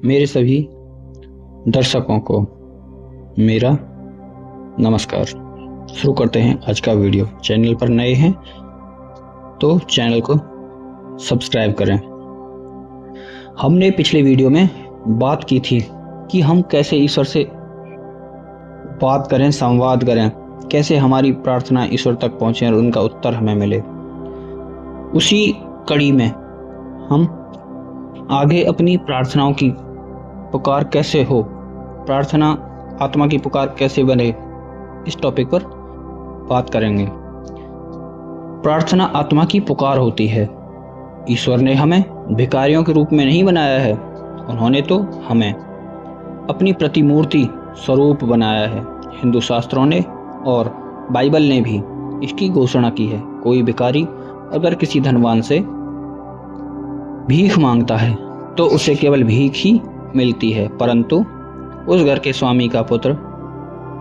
मेरे सभी दर्शकों को मेरा नमस्कार। शुरू करते हैं आज का वीडियो। चैनल पर नए हैं तो चैनल को सब्सक्राइब करें। हमने पिछले वीडियो में बात की थी कि हम कैसे ईश्वर से बात करें, संवाद करें, कैसे हमारी प्रार्थना ईश्वर तक पहुँचे और उनका उत्तर हमें मिले। उसी कड़ी में हम आगे अपनी प्रार्थनाओं की पुकार कैसे हो, प्रार्थना आत्मा की पुकार कैसे बने, इस टॉपिक पर बात करेंगे। प्रार्थना आत्मा की पुकार होती है। ईश्वर ने हमें भिखारियों के रूप में नहीं बनाया है, उन्होंने तो हमें अपनी प्रतिमूर्ति स्वरूप बनाया है। हिंदू शास्त्रों ने और बाइबल ने भी इसकी घोषणा की है। कोई भिखारी अगर किसी धनवान से भीख मांगता है तो उसे केवल भीख ही मिलती है, परंतु उस घर के स्वामी का पुत्र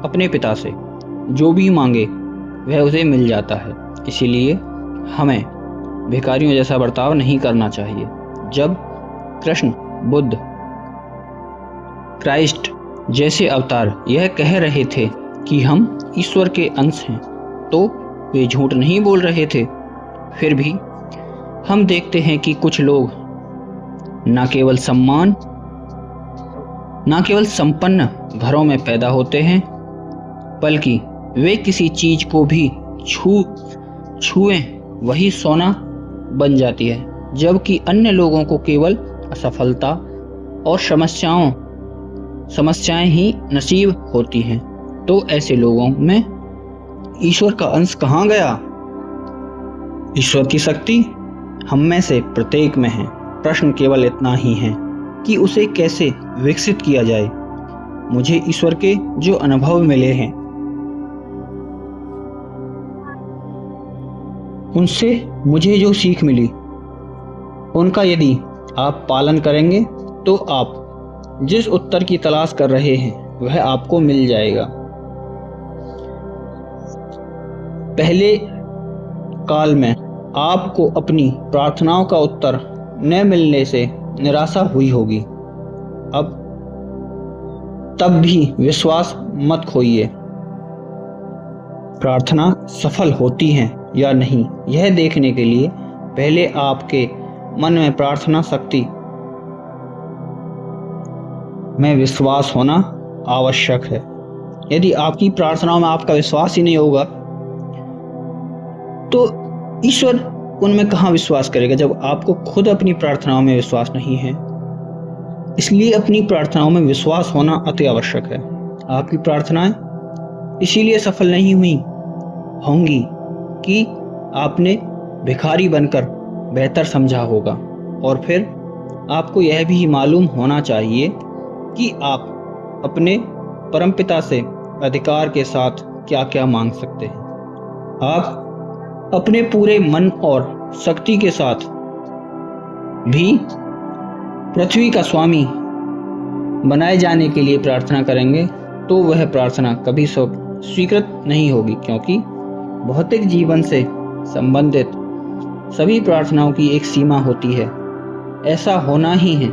अपने पिता से जो भी मांगे वह उसे मिल जाता है। इसीलिए हमें भिखारियों जैसा बर्ताव नहीं करना चाहिए। जब कृष्ण, बुद्ध, क्राइस्ट जैसे अवतार यह कह रहे थे कि हम ईश्वर के अंश हैं, तो वे झूठ नहीं बोल रहे थे। फिर भी हम देखते हैं कि कुछ लोग न केवल संपन्न घरों में पैदा होते हैं, बल्कि वे किसी चीज को भी छुएं वही सोना बन जाती है, जबकि अन्य लोगों को केवल असफलता और समस्याएं ही नसीब होती हैं। तो ऐसे लोगों में ईश्वर का अंश कहाँ गया? ईश्वर की शक्ति हम में से प्रत्येक में है। प्रश्न केवल इतना ही है कि उसे कैसे विकसित किया जाए। मुझे ईश्वर के जो अनुभव मिले हैं उनसे मुझे जो सीख मिली, उनका यदि आप पालन करेंगे तो आप जिस उत्तर की तलाश कर रहे हैं वह आपको मिल जाएगा। पहले काल में आपको अपनी प्रार्थनाओं का उत्तर न मिलने से निराशा हुई होगी। अब तब भी विश्वास मत खोइए। प्रार्थना सफल होती है या नहीं, यह देखने के लिए पहले आपके मन में प्रार्थना शक्ति में विश्वास होना आवश्यक है। यदि आपकी प्रार्थनाओं में आपका विश्वास ही नहीं होगा तो ईश्वर उनमें कहाँ विश्वास करेगा, जब आपको खुद अपनी प्रार्थनाओं में विश्वास नहीं है। इसलिए अपनी प्रार्थनाओं में विश्वास होना अति आवश्यक है। आपकी प्रार्थनाएं इसीलिए सफल नहीं होंगी कि आपने भिखारी बनकर बेहतर समझा होगा, और फिर आपको यह भी मालूम होना चाहिए कि आप अपने परमपिता से अधिकार के साथ क्या क्या मांग सकते हैं। आप अपने पूरे मन और शक्ति के साथ भी पृथ्वी का स्वामी बनाए जाने के लिए प्रार्थना करेंगे तो वह प्रार्थना कभी स्वीकृत नहीं होगी, क्योंकि भौतिक जीवन से संबंधित सभी प्रार्थनाओं की एक सीमा होती है। ऐसा होना ही है।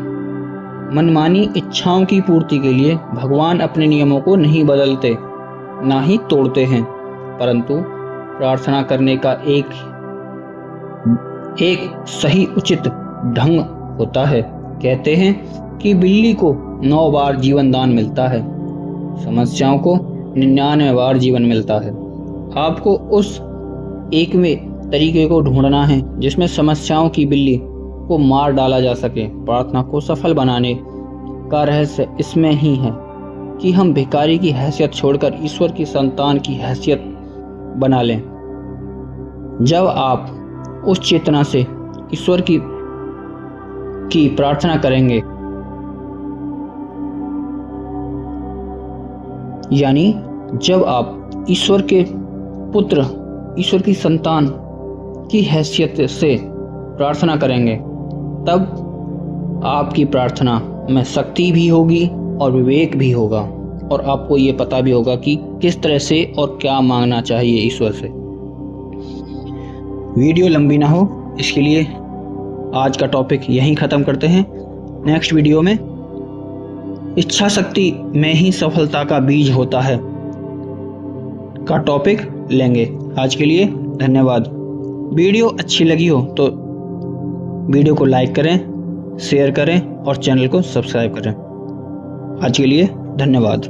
मनमानी इच्छाओं की पूर्ति के लिए भगवान अपने नियमों को नहीं बदलते, ना ही तोड़ते हैं, परंतु प्रार्थना करने का एक सही उचित ढंग होता है। कहते हैं कि बिल्ली को 9 बार जीवन दान मिलता है, समस्याओं को 99 बार जीवन मिलता है। आपको उस एकवें तरीके को ढूंढना है जिसमें समस्याओं की बिल्ली को मार डाला जा सके। प्रार्थना को सफल बनाने का रहस्य इसमें ही है कि हम भिखारी की हैसियत छोड़कर ईश्वर की संतान की हैसियत बना लें। जब आप उस चेतना से ईश्वर की प्रार्थना करेंगे, यानी जब आप ईश्वर के पुत्र, ईश्वर की संतान की हैसियत से प्रार्थना करेंगे, तब आपकी प्रार्थना में शक्ति भी होगी और विवेक भी होगा, और आपको ये पता भी होगा कि किस तरह से और क्या मांगना चाहिए ईश्वर से। वीडियो लंबी ना हो, इसके लिए आज का टॉपिक यहीं ख़त्म करते हैं। नेक्स्ट वीडियो में इच्छा शक्ति में ही सफलता का बीज होता है का टॉपिक लेंगे। आज के लिए धन्यवाद। वीडियो अच्छी लगी हो तो वीडियो को लाइक करें, शेयर करें और चैनल को सब्सक्राइब करें। आज के लिए धन्यवाद।